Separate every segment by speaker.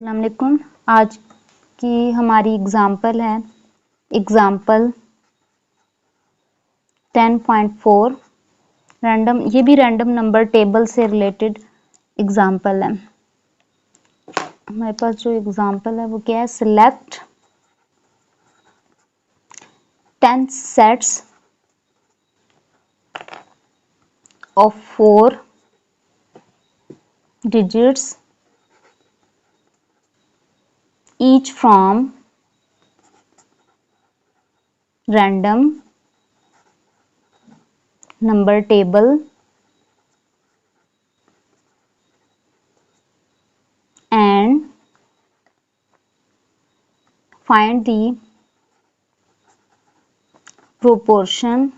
Speaker 1: अस्सलाम वालेकुम। आज की हमारी एग्जाम्पल है एग्जाम्पल 10.4 रैंडम। ये भी रैंडम नंबर टेबल से रिलेटेड एग्जाम्पल है। हमारे पास जो एग्जाम्पल है वो क्या है, select 10 sets of 4 digits each from random number table and find the proportions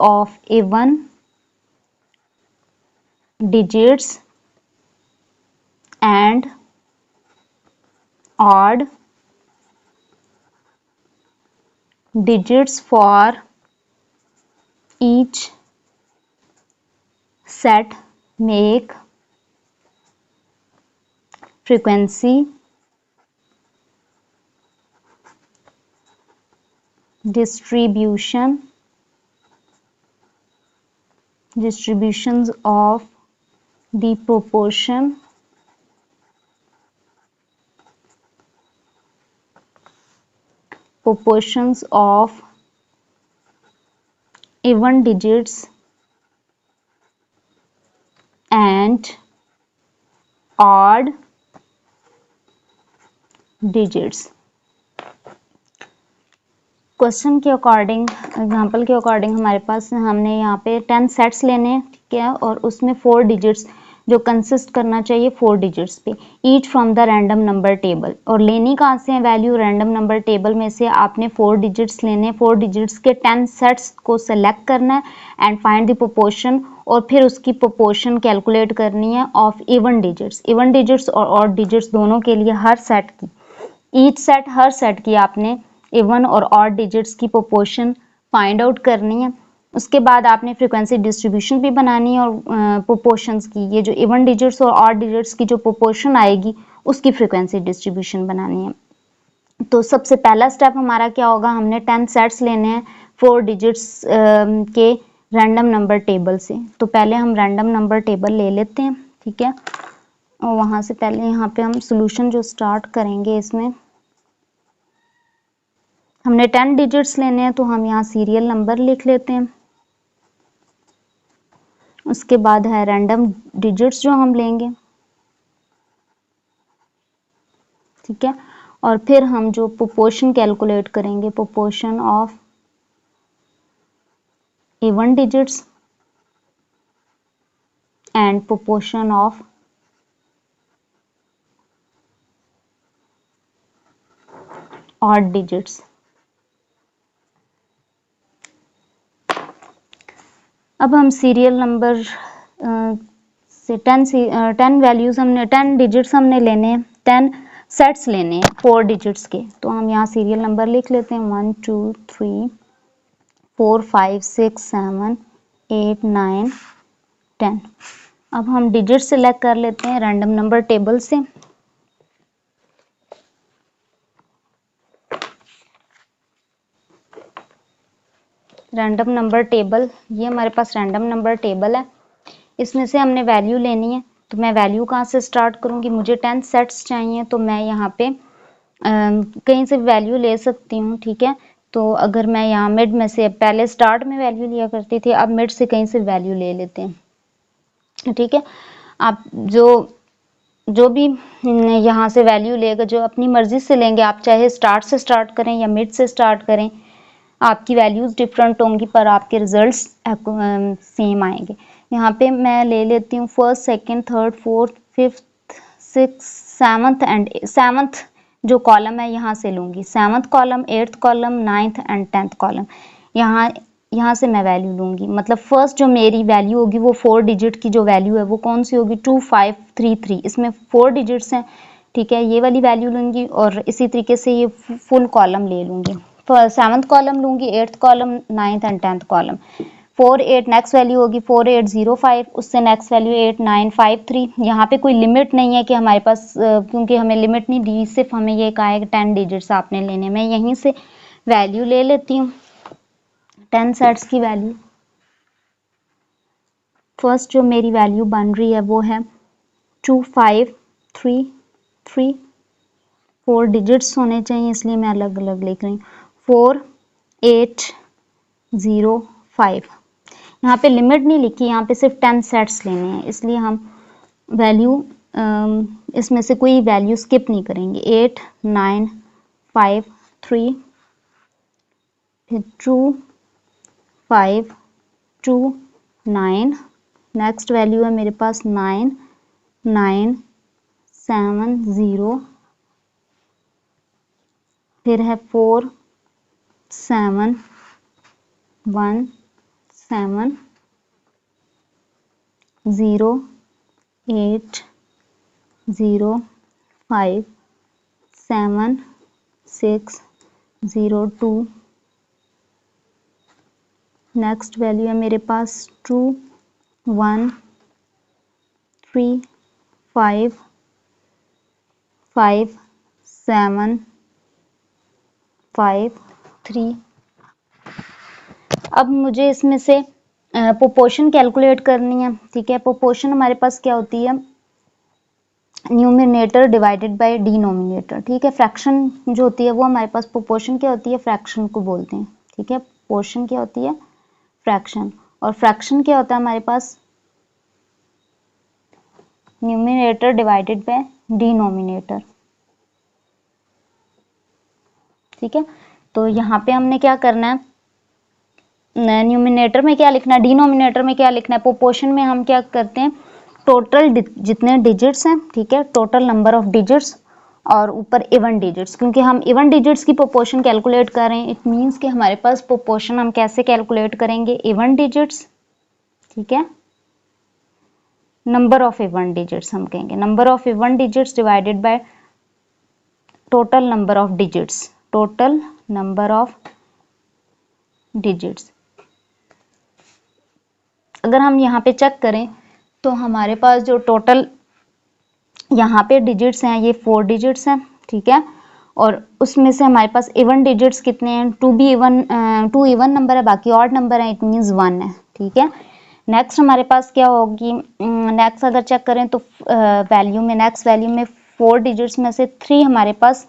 Speaker 1: of even digits and odd digits for each set. Make frequency distributions of the proportions of even digits and odd digits। Question के according, example के according हमारे पास हमने यहाँ पे 10 sets लेने हैं, ठीक है, और उसमें 4 डिजिट्स जो कंसिस्ट करना चाहिए 4 डिजिट्स पे, each from the random number table. और लेनी कहाँ से है वैल्यू, रैंडम नंबर टेबल में से आपने 4 डिजिट्स लेने, 4 डिजिट्स के 10 सेट्स को सेलेक्ट करना है एंड फाइंड द प्रोपोर्शन, और फिर उसकी प्रोपोर्शन कैलकुलेट करनी है ऑफ इवन डिजिट्स और ऑड डिजिट्स दोनों के लिए, हर सेट की, ईच सेट, हर सेट की आपने इवन और ऑड डिजिट्स की प्रोपोर्शन फाइंड आउट करनी है। उसके बाद आपने फ्रीक्वेंसी डिस्ट्रीब्यूशन भी बनानी है और प्रोपोर्शंस की, ये जो इवन डिजिट्स और ऑड डिजिट्स की जो प्रोपोर्शन आएगी उसकी फ्रीक्वेंसी डिस्ट्रीब्यूशन बनानी है। तो सबसे पहला स्टेप हमारा क्या होगा, हमने 10 सेट्स लेने हैं 4 डिजिट्स के रैंडम नंबर टेबल से। तो पहले हम रैंडम नंबर टेबल ले लेते हैं, ठीक है, और वहाँ से पहले यहाँ पे हम सोल्यूशन जो स्टार्ट करेंगे, इसमें हमने 10 डिजिट्स लेने हैं तो हम यहाँ सीरियल नंबर लिख लेते हैं। उसके बाद है रैंडम डिजिट्स जो हम लेंगे, ठीक है, और फिर हम जो प्रोपोर्शन कैलकुलेट करेंगे, proportion of even digits and proportion of odd digits. अब हम सीरियल नंबर से 10 वैल्यूज हमने 10 डिजिट्स हमने लेने हैं, 10 सेट्स लेने हैं 4 डिजिट्स के। तो हम यहाँ सीरियल नंबर लिख लेते हैं 1 2 3 4 5 6 7 8 9 10। अब हम डिजिट सेलेक्ट कर लेते हैं रैंडम नंबर टेबल से। रैंडम नंबर टेबल, ये हमारे पास रैंडम नंबर टेबल है, इसमें से हमने वैल्यू लेनी है। तो मैं वैल्यू कहाँ से स्टार्ट करूँगी, मुझे 10 सेट्स चाहिए तो मैं यहाँ पे कहीं से वैल्यू ले सकती हूँ, ठीक है। तो अगर मैं यहाँ मिड में से, पहले स्टार्ट में वैल्यू लिया करती थी, अब मिड से कहीं से वैल्यू ले लेते हैं, ठीक है। आप जो भी यहाँ से वैल्यू लेगा, जो अपनी मर्जी से लेंगे, आप चाहे स्टार्ट से स्टार्ट करें या मिड से स्टार्ट करें, आपकी वैल्यूज डिफरेंट होंगी पर आपके रिजल्ट्स सेम आएंगे। यहाँ पे मैं ले लेती हूँ first, second, third, fourth, fifth, six, seventh and seventh जो कॉलम है यहाँ से लूँगी, seventh column, eighth column, ninth and 10th column, यहाँ से मैं वैल्यू लूँगी। मतलब फर्स्ट जो मेरी वैल्यू होगी वो 4 डिजिट की जो वैल्यू है वो कौन सी होगी, 2533, इसमें 4 डिजिट्स हैं, ठीक है, ये वाली वैल्यू लूँगी। और इसी तरीके से ये फुल कॉलम ले लूँगी, 7th कॉलम लूँगी, 8th column, 9th and 10th column. 48 next value होगी 4805, उससे नेक्स्ट वैल्यू 8953। यहाँ पे कोई लिमिट नहीं है कि हमारे पास क्योंकि हमें लिमिट नहीं दी, सिर्फ हमें ये कहा है कि 10 डिजिट्स आपने लेने। मैं यहीं से वैल्यू ले लेती हूँ 10 सेट्स की वैल्यू। फर्स्ट जो मेरी वैल्यू बन रही है वो है 2533, 4 डिजिट्स होने चाहिए इसलिए मैं अलग अलग लिख रही हूँ। 4805, यहाँ पे लिमिट नहीं लिखी, यहाँ पे सिर्फ 10 सेट्स लेने हैं इसलिए हम वैल्यू इसमें से कोई वैल्यू स्किप नहीं करेंगे। 8953 फिर 2529, नेक्स्ट वैल्यू है मेरे पास 9970, फिर है 4717 0805 7602, नेक्स्ट वैल्यू है मेरे पास 2135 5753। अब मुझे इसमें से प्रोपोर्शन कैलकुलेट करनी है, ठीक है। प्रोपोर्शन हमारे पास क्या होती है, न्यूमिनेटर डिवाइडेड बाय डिनोमिनेटर, ठीक है। फ्रैक्शन जो होती है वो हमारे पास प्रोपोर्शन क्या होती है, फ्रैक्शन को बोलते हैं, ठीक है। प्रोपोर्शन क्या होती है, फ्रैक्शन, और फ्रैक्शन क्या होता है हमारे पास, न्यूमिनेटर डिवाइडेड बाय डिनोमिनेटर, ठीक है। तो यहाँ पे हमने क्या करना है, न्यूमिनेटर में क्या लिखना है, डिनोमिनेटर में क्या लिखना है। प्रोपोर्शन में हम क्या करते हैं, टोटल जितने डिजिट्स हैं, ठीक है, टोटल नंबर ऑफ डिजिट्स, और ऊपर इवन डिजिट्स, क्योंकि हम इवन डिजिट्स की प्रोपोर्शन कैलकुलेट कर रहे हैं। इट मींस कि हमारे पास प्रोपोर्शन हम कैसे कैलकुलेट करेंगे, इवन डिजिट्स, ठीक है, नंबर ऑफ इवन डिजिट्स हम कहेंगे, number of even digits divided by total number of digits, total number of digits. अगर हम यहाँ पे चेक करें तो हमारे पास जो टोटल यहाँ पे डिजिट्स हैं ये 4 डिजिट्स हैं, ठीक है, और उसमें से हमारे पास इवन डिजिट्स कितने हैं, 2 इवन नंबर है, बाकी ऑड नंबर है, इट मींस 1 है, ठीक है। नेक्स्ट हमारे पास क्या होगी, नेक्स्ट अगर चेक करें तो वैल्यू में, नेक्स्ट वैल्यू में 4 डिजिट्स में से 3 हमारे पास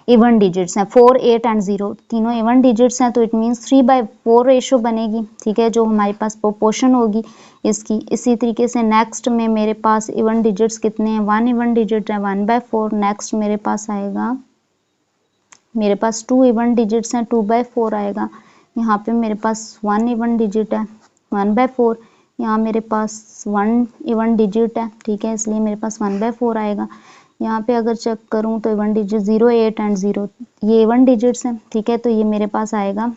Speaker 1: इवन डिजिट्स हैं, 4, 8 एंड 0 तीनों इवन डिजिट्स हैं, तो इट मींस 3/4 रेशो बनेगी, ठीक है, जो हमारे पास प्रोपोर्शन होगी इसकी। इसी तरीके से नेक्स्ट में मेरे पास इवन डिजिट्स कितने हैं, 1 इवन डिजिट है, 1/4। नेक्स्ट मेरे पास आएगा, मेरे पास 2 इवन डिजिट्स हैं, 2/4 आएगा। यहाँ पे मेरे पास 1 इवन डिजिट है, 1/4। यहाँ मेरे पास 1 इवन डिजिट है, ठीक है, इसलिए मेरे पास 1/4 आएगा। यहाँ पे अगर चेक करूँ तो इवन डिजिट 0, 8 एंड 0 ये इवन डिजिट्स हैं, ठीक है, तो ये मेरे पास आएगा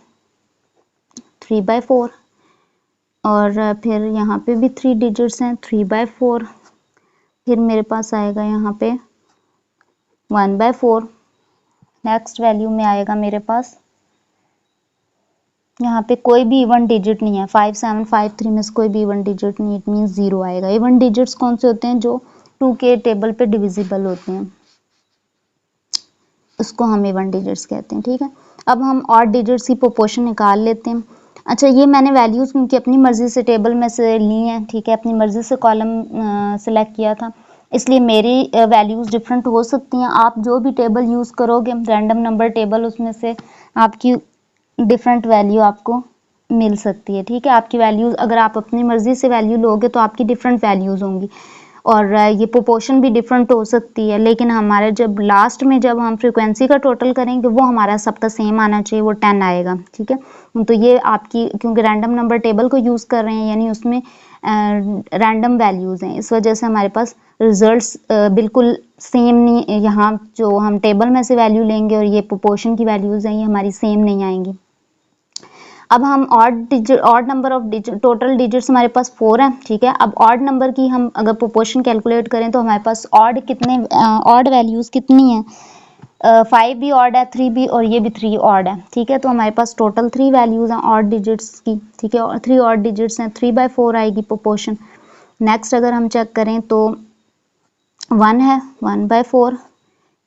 Speaker 1: 3/4। और फिर यहाँ पे भी 3 डिजिट्स हैं, 3/4। फिर मेरे पास आएगा यहाँ पे 1/4। नेक्स्ट वैल्यू में आएगा मेरे पास, यहाँ पे कोई भी इवन डिजिट नहीं है, 5753 में से कोई भी इवन डिजिट नहीं, इट मींस 0 आएगा। इवन डिजिट्स कौन से होते हैं, जो 2 के टेबल पे डिविजिबल होते हैं, उसको हम इवन डिजिट्स कहते हैं, ठीक है। अब हम ऑड डिजिट्स की प्रोपोर्शन निकाल लेते हैं। अच्छा, ये मैंने वैल्यूज क्योंकि अपनी मर्जी से टेबल में से ली हैं, ठीक है, अपनी मर्जी से कॉलम सेलेक्ट किया था, इसलिए मेरी वैल्यूज डिफरेंट हो सकती हैं। आप जो भी टेबल यूज करोगे, रैंडम नंबर टेबल, उसमें से आपकी डिफरेंट वैल्यू आपको मिल सकती है, ठीक है। आपकी वैल्यूज, अगर आप अपनी मर्जी से वैल्यू लोगे तो आपकी डिफरेंट वैल्यूज होंगी, और ये प्रोपोर्शन भी डिफरेंट हो सकती है। लेकिन हमारे जब लास्ट में जब हम फ्रीक्वेंसी का टोटल करेंगे वो हमारा सबका सेम आना चाहिए, वो 10 आएगा, ठीक है। तो ये आपकी, क्योंकि रैंडम नंबर टेबल को यूज़ कर रहे हैं, यानी उसमें रैंडम वैल्यूज़ हैं, इस वजह से हमारे पास रिजल्ट्स बिल्कुल सेम नहीं, यहाँ जो हम टेबल में से वैल्यू लेंगे और ये प्रोपोर्शन की वैल्यूज़ हैं ये हमारी सेम नहीं आएंगी। अब हम odd number of total digits हमारे पास 4 है, ठीक है। अब ऑड नंबर की हम अगर प्रोपोर्शन कैलकुलेट करें तो हमारे पास ऑड वैल्यूज कितनी हैं, 5 भी ऑड है, 3 भी, और ये भी 3 ऑड है, ठीक है। तो हमारे पास टोटल 3 वैल्यूज हैं ऑड डिजिट्स की, ठीक है, और 3 ऑड डिजिट्स हैं, 3/4 आएगी प्रोपोर्शन। नेक्स्ट अगर हम चेक करें तो 1 है, 1/4।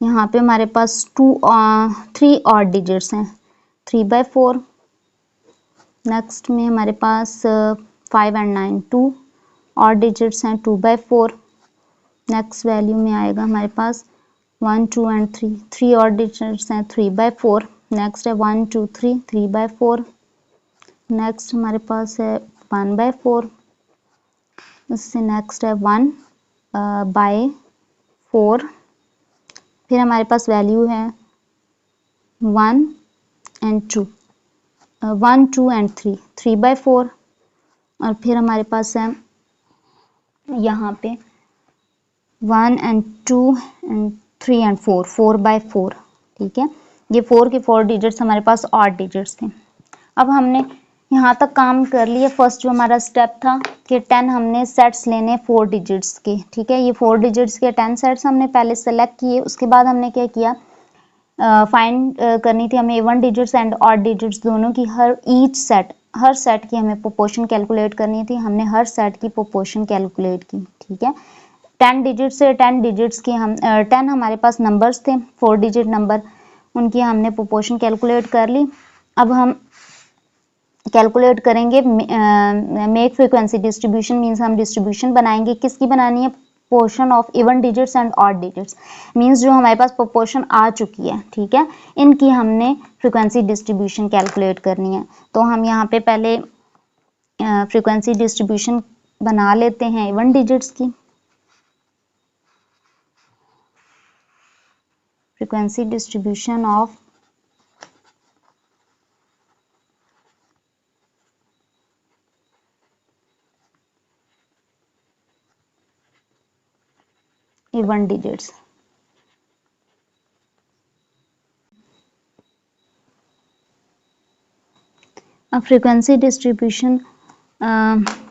Speaker 1: यहाँ पे हमारे पास 3 ऑड डिजिट्स हैं, 3/4। नेक्स्ट में हमारे पास 5 एंड 9 2 ऑड डिजिट्स हैं, 2/4। नेक्स्ट वैल्यू में आएगा हमारे पास 1 2 एंड 3 ऑड डिजिट्स हैं, 3/4। नेक्स्ट है 1 2 3 3/4। नेक्स्ट हमारे पास है 1/4। इससे नेक्स्ट है 1/4। फिर हमारे पास वैल्यू है 1 एंड 2, 1 2 एंड 3 3/4। और फिर हमारे पास है यहाँ पे 1 एंड 2 एंड 3 एंड 4 4/4, ठीक है। ये 4 के 4 डिजिट्स हमारे पास ऑड डिजिट्स थे। अब हमने यहाँ तक काम कर लिया। फर्स्ट जो हमारा स्टेप था कि 10 हमने सेट्स लेने 4 डिजिट्स के, ठीक है। ये 4 डिजिट्स के 10 सेट्स हमने पहले सेलेक्ट किए। उसके बाद हमने क्या किया, फाइंड करनी थी हमें even digits and odd digits दोनों की। हर सेट की हमें प्रोपोर्शन कैलकुलेट करनी थी। हमने हर सेट की प्रोपोर्शन कैलकुलेट की, ठीक है। 10 डिजिट से 10 डिजिट्स की 10 हमारे पास नंबर्स थे, 4 डिजिट नंबर, उनकी हमने प्रोपोर्शन कैलकुलेट कर ली। अब हम कैलकुलेट करेंगे मेक फ्रीक्वेंसी डिस्ट्रीब्यूशन, मीन्स हम डिस्ट्रीब्यूशन बनाएंगे। किसकी बनानी है, portion of even digits and odd digits, means जो हमारे पास प्रोपोर्शन आ चुकी है, ठीक है, इनकी हमने फ्रीक्वेंसी डिस्ट्रीब्यूशन कैलकुलेट करनी है। तो हम यहाँ पे पहले फ्रीक्वेंसी डिस्ट्रीब्यूशन बना लेते हैं इवन डिजिट्स की। Frequency distribution of even digits. अब frequency distribution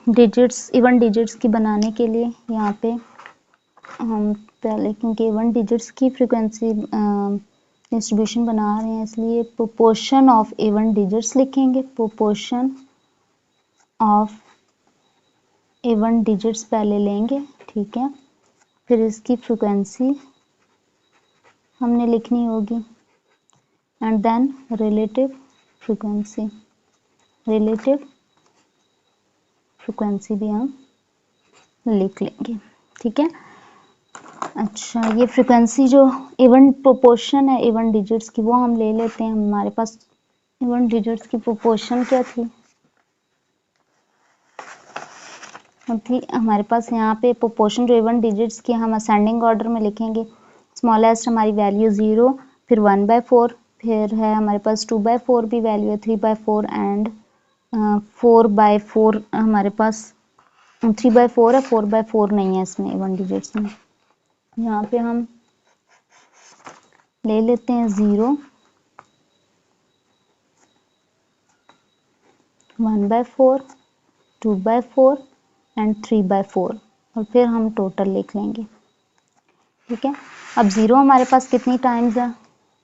Speaker 1: digits, even digits की बनाने के लिए यहाँ पे हम पहले, क्योंकि इवन डिजिट्स की फ्रीक्वेंसी डिस्ट्रीब्यूशन बना रहे हैं, इसलिए प्रोपोर्शन ऑफ इवन डिजिट्स लिखेंगे। प्रोपोर्शन ऑफ इवन डिजिट्स पहले लेंगे, ठीक है। फिर इसकी फ्रीक्वेंसी हमने लिखनी होगी and then relative frequency, relative frequency भी हम लिख लेंगे, ठीक है। अच्छा, ये फ्रीक्वेंसी जो इवन प्रोपोर्शन है इवन डिजिट्स की, वो हम ले लेते हैं। हमारे पास इवन डिजिट्स की प्रोपोर्शन क्या थी हमारे पास यहाँ पे प्रोपोर्शन जो इवन डिजिट्स की हम असेंडिंग ऑर्डर में लिखेंगे। स्मॉलेस्ट हमारी वैल्यू 0, फिर 1/4, फिर है हमारे पास 2/4 भी वैल्यू है, 3/4 एंड 4/4 हमारे पास 3/4 है, 4/4 नहीं है इसमें इवन डिजिट्स में। यहाँ पे हम ले लेते हैं 0, 1/4, 2/4 एंड 3/4, और फिर हम टोटल लिख लेंगे, ठीक है। अब 0 हमारे पास कितनी टाइम्स है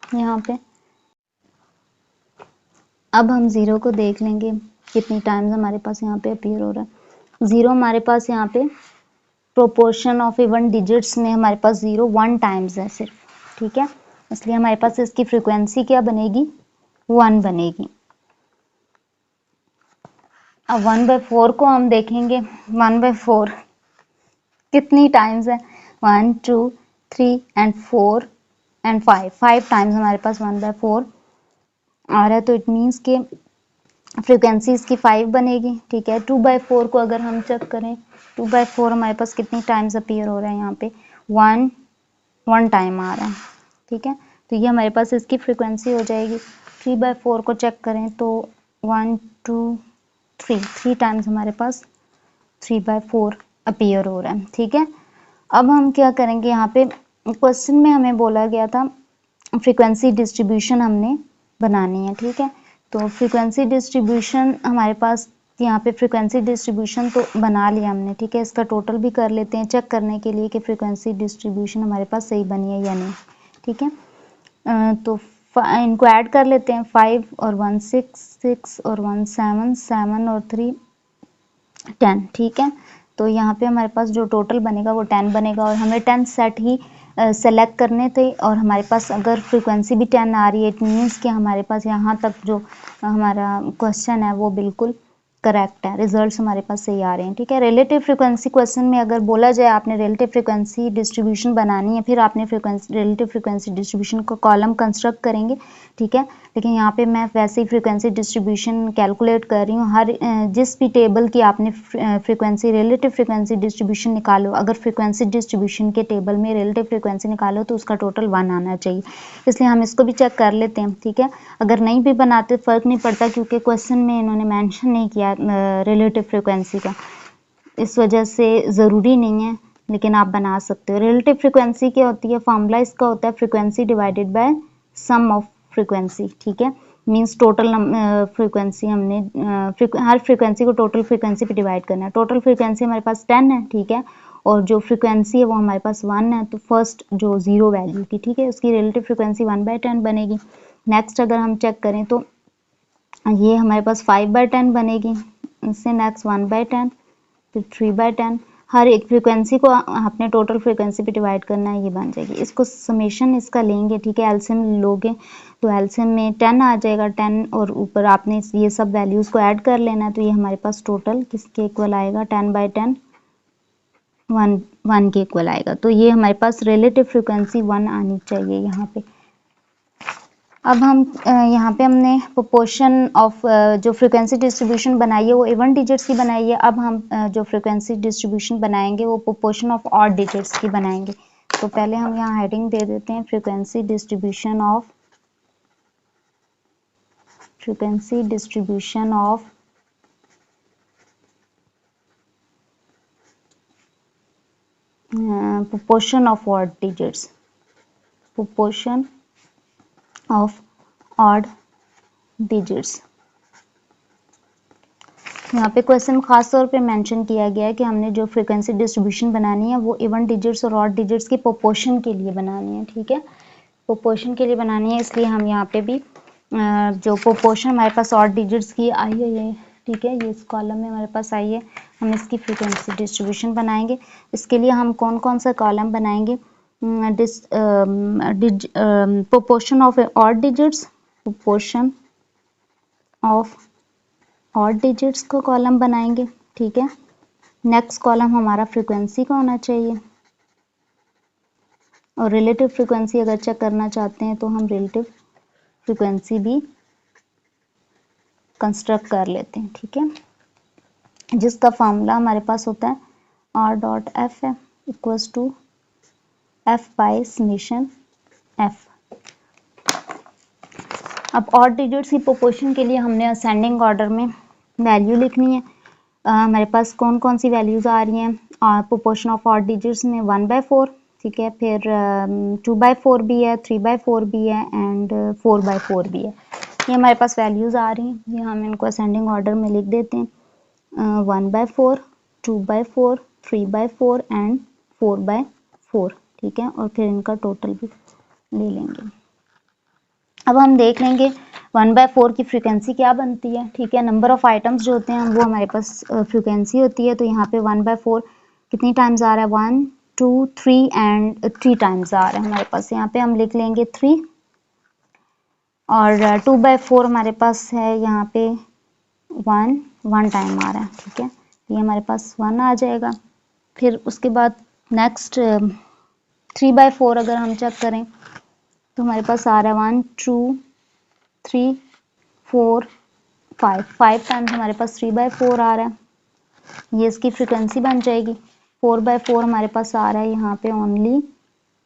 Speaker 1: यहाँ पे, अब हम 0 को देख लेंगे कितनी टाइम्स हमारे पास यहाँ पे अपीयर हो रहा है। 0 हमारे पास यहाँ पे प्रोपोर्शन ऑफ इवन डिजिट्स में हमारे पास 0 1 टाइम्स है सिर्फ, ठीक है। इसलिए हमारे पास इसकी फ्रीक्वेंसी क्या बनेगी, 1 बनेगी। अब 1/4 को हम देखेंगे, 1/4 कितनी टाइम्स है, 1 2 3 एंड 4 एंड 5 टाइम्स हमारे पास 1/4 आ रहा है। तो इट मीन्स के फ्रीक्वेंसी इसकी 5 बनेगी, ठीक है। 2/4 को अगर हम चेक करें, 2/4 हमारे पास कितनी टाइम्स अपीयर हो रहा है यहाँ पे, 1 टाइम आ रहा है, ठीक है। तो ये हमारे पास इसकी फ्रीक्वेंसी हो जाएगी। 3/4 को चेक करें तो 1 2 3 टाइम्स हमारे पास 3/4 अपीयर हो रहा है, ठीक है। अब हम क्या करेंगे, यहाँ पे क्वेश्चन में हमें बोला गया था फ्रीक्वेंसी डिस्ट्रीब्यूशन हमने बनानी है, ठीक है। तो फ्रीक्वेंसी डिस्ट्रीब्यूशन हमारे पास यहाँ पे फ्रीक्वेंसी डिस्ट्रीब्यूशन तो बना लिया हमने, ठीक है। इसका टोटल भी कर लेते हैं चेक करने के लिए कि फ्रीक्वेंसी डिस्ट्रीब्यूशन हमारे पास सही बनी है या नहीं, ठीक है। तो इनको ऐड कर लेते हैं, 5 और 1 6, 6 और 1 7, 7 और 3 10, ठीक है। तो यहाँ पे हमारे पास जो टोटल बनेगा वो 10 बनेगा और हमें 10 सेट ही सेलेक्ट करने थे और हमारे पास अगर फ्रीक्वेंसी भी 10 आ रही है, इट मीन्स कि हमारे पास यहाँ तक जो हमारा क्वेश्चन है वो बिल्कुल करेक्ट है, रिजल्ट्स हमारे पास सही आ रहे हैं, ठीक है। रिलेटिव फ्रीक्वेंसी क्वेश्चन में अगर बोला जाए आपने रिलेटिव फ्रीक्वेंसी डिस्ट्रीब्यूशन बनानी है, फिर आपने रिलेटिव फ्रीक्वेंसी डिस्ट्रीब्यूशन को कॉलम कंस्ट्रक्ट करेंगे, ठीक है। लेकिन यहाँ पे मैं वैसे ही फ्रीक्वेंसी डिस्ट्रीब्यूशन कैलकुलेट कर रही हूँ। हर जिस भी टेबल की आपने फ्रीक्वेंसी रिलेटिव फ्रीक्वेंसी डिस्ट्रीब्यूशन निकालो, अगर फ्रीक्वेंसी डिस्ट्रीब्यूशन के टेबल में रिलेटिव फ्रीक्वेंसी निकालो तो उसका टोटल 1 आना चाहिए, इसलिए हम इसको भी चेक कर लेते हैं, ठीक है। अगर नहीं भी बनाते फ़र्क नहीं पड़ता क्योंकि क्वेश्चन में इन्होंने मेंशन नहीं किया रिलेटिव फ्रीक्वेंसी का, इस वजह से ज़रूरी नहीं है, लेकिन आप बना सकते हो। रिलेटिव फ्रीक्वेंसी क्या होती है, फॉर्मूला इसका होता है frequency divided by sum of frequency, ठीक है। मींस टोटल फ्रीक्वेंसी हमने हर फ्रीक्वेंसी को टोटल फ्रीक्वेंसी पे डिवाइड करना है। टोटल फ्रीक्वेंसी हमारे पास 10 है, ठीक है, और जो फ्रीक्वेंसी है वो हमारे पास 1 है, तो फर्स्ट जो 0 वैल्यू की, ठीक है, उसकी रिलेटिव फ्रीक्वेंसी 1/10 बनेगी। नेक्स्ट अगर हम चेक करें तो ये हमारे पास 5/10 बनेगी, इससे नेक्स्ट 1/10, फिर 3/10। हर एक फ्रीक्वेंसी को आपने टोटल फ्रीक्वेंसी पे डिवाइड करना है, ये बन जाएगी। इसको समेशन इसका लेंगे, ठीक है, एलसीएम लोगे तो एलसीएम में 10 आ जाएगा, 10 और ऊपर आपने ये सब वैल्यूज़ को ऐड कर लेना है, तो ये हमारे पास टोटल किसके इक्वल आएगा, 10/10 1 के इक्वल आएगा। तो ये हमारे पास रिलेटिव फ्रीक्वेंसी 1 आनी चाहिए यहाँ पे। अब हम यहाँ पे हमने प्रोपोर्शन ऑफ जो फ्रीक्वेंसी डिस्ट्रीब्यूशन बनाई है वो इवन डिजिट्स की बनाई है। अब हम जो फ्रीक्वेंसी डिस्ट्रीब्यूशन बनाएंगे वो प्रोपोर्शन ऑफ ऑड डिजिट्स की बनाएंगे। तो पहले हम यहाँ हेडिंग दे देते हैं frequency distribution of proportion of odd digits, proportion of odd digits। यहाँ पे क्वेश्चन खास तौर पे मेंशन किया गया है कि हमने जो फ्रीक्वेंसी डिस्ट्रीब्यूशन बनानी है वो इवन डिजिट्स और ऑड डिजिट्स की प्रोपोर्शन के लिए बनानी है, ठीक है, प्रोपोर्शन के लिए बनानी है, इसलिए हम यहाँ पे भी जो प्रोपोर्शन हमारे पास ऑड डिजिट्स की आई है ये, ठीक है, ये इस कॉलम में हमारे पास आई है, हम इसकी फ्रीक्वेंसी डिस्ट्रीब्यूशन बनाएंगे। इसके लिए हम कौन कौन सा कॉलम बनाएंगे, proportion of odd digits, proportion of odd digits को कॉलम बनाएंगे, ठीक है। नेक्स्ट कॉलम हमारा फ्रीक्वेंसी का होना चाहिए और रिलेटिव फ्रीक्वेंसी अगर चेक करना चाहते हैं तो हम रिलेटिव फ्रीक्वेंसी भी कंस्ट्रक्ट कर लेते हैं, ठीक है, जिसका फार्मूला हमारे पास होता है R.F है equals to F by summation F। अब ऑड डिजिट्स की प्रोपोर्शन के लिए हमने असेंडिंग ऑर्डर में वैल्यू लिखनी है। हमारे पास कौन कौन सी वैल्यूज आ रही हैं, प्रोपोर्शन ऑफ ऑड डिजिट्स में 1/4, ठीक है, फिर 2/4 भी है, 3/4 भी है एंड 4/4 भी है। ये हमारे पास वैल्यूज आ रही हैं, ये हम इनको असेंडिंग ऑर्डर में लिख देते हैं, 1/4, 2/4, 3/4 एंड 4/4, ठीक है, और फिर इनका टोटल भी ले लेंगे। अब हम देख लेंगे 1/4 की फ्रीक्वेंसी क्या बनती है, ठीक है, नंबर ऑफ आइटम्स जो होते हैं वो हमारे पास फ्रीक्वेंसी होती है, तो यहाँ पे 1/4 कितनी टाइम्स आ रहा है, 1 2 3 एंड 3 टाइम्स आ रहा है हमारे पास, यहाँ पे हम लिख लेंगे 3, और 2/4 हमारे पास है यहाँ पे 1 टाइम आ रहा है, ठीक है, ये हमारे पास 1 आ जाएगा। फिर उसके बाद नेक्स्ट 3/4 अगर हम चेक करें तो हमारे पास आ रहा है 1 2 3 4 5 टाइम्स हमारे पास 3/4 आ रहा है, ये इसकी फ्रीक्वेंसी बन जाएगी। 4/4 हमारे पास आ रहा है यहाँ पे ओनली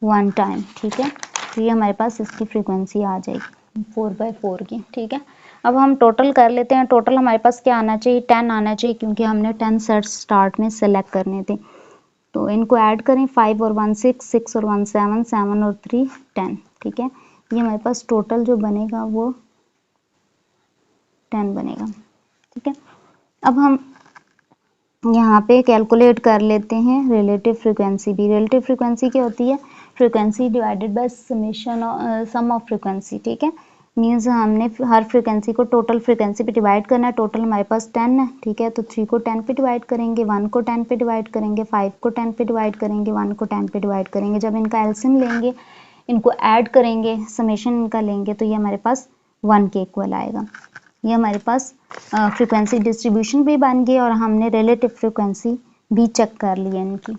Speaker 1: 1 टाइम, ठीक है, तो ये हमारे पास इसकी फ्रीक्वेंसी आ जाएगी 4/4 की, ठीक है। अब हम टोटल कर लेते हैं, टोटल हमारे पास क्या आना चाहिए, 10 आना चाहिए, क्योंकि हमने 10 सेट्स स्टार्ट में सेलेक्ट करने थे, तो इनको ऐड करें, 5 और 1 6, 6 और 1 7, 7 और 3 10, ठीक है, ये हमारे पास टोटल जो बनेगा वो 10 बनेगा, ठीक है। अब हम यहाँ पे कैलकुलेट कर लेते हैं रिलेटिव फ्रीक्वेंसी भी। रिलेटिव फ्रीक्वेंसी क्या होती है? Frequency divided by summation sum of frequency, ठीक है। मीन्स हमने हर फ्रीक्वेंसी को टोटल फ्रीक्वेंसी पे डिवाइड करना है। टोटल हमारे पास 10 है, ठीक है। तो 3 को 10 पे डिवाइड करेंगे, 1 को 10 पे डिवाइड करेंगे, 5 को 10 पे डिवाइड करेंगे, 1 को 10 पे डिवाइड करेंगे। जब इनका एलसीएम लेंगे, इनको ऐड करेंगे, समेशन इनका लेंगे, तो ये हमारे पास 1 के इक्वल आएगा। ये हमारे पास फ्रीक्वेंसी डिस्ट्रीब्यूशन भी बन गई और हमने रिलेटिव फ्रीक्वेंसी भी चेक कर ली है इनकी।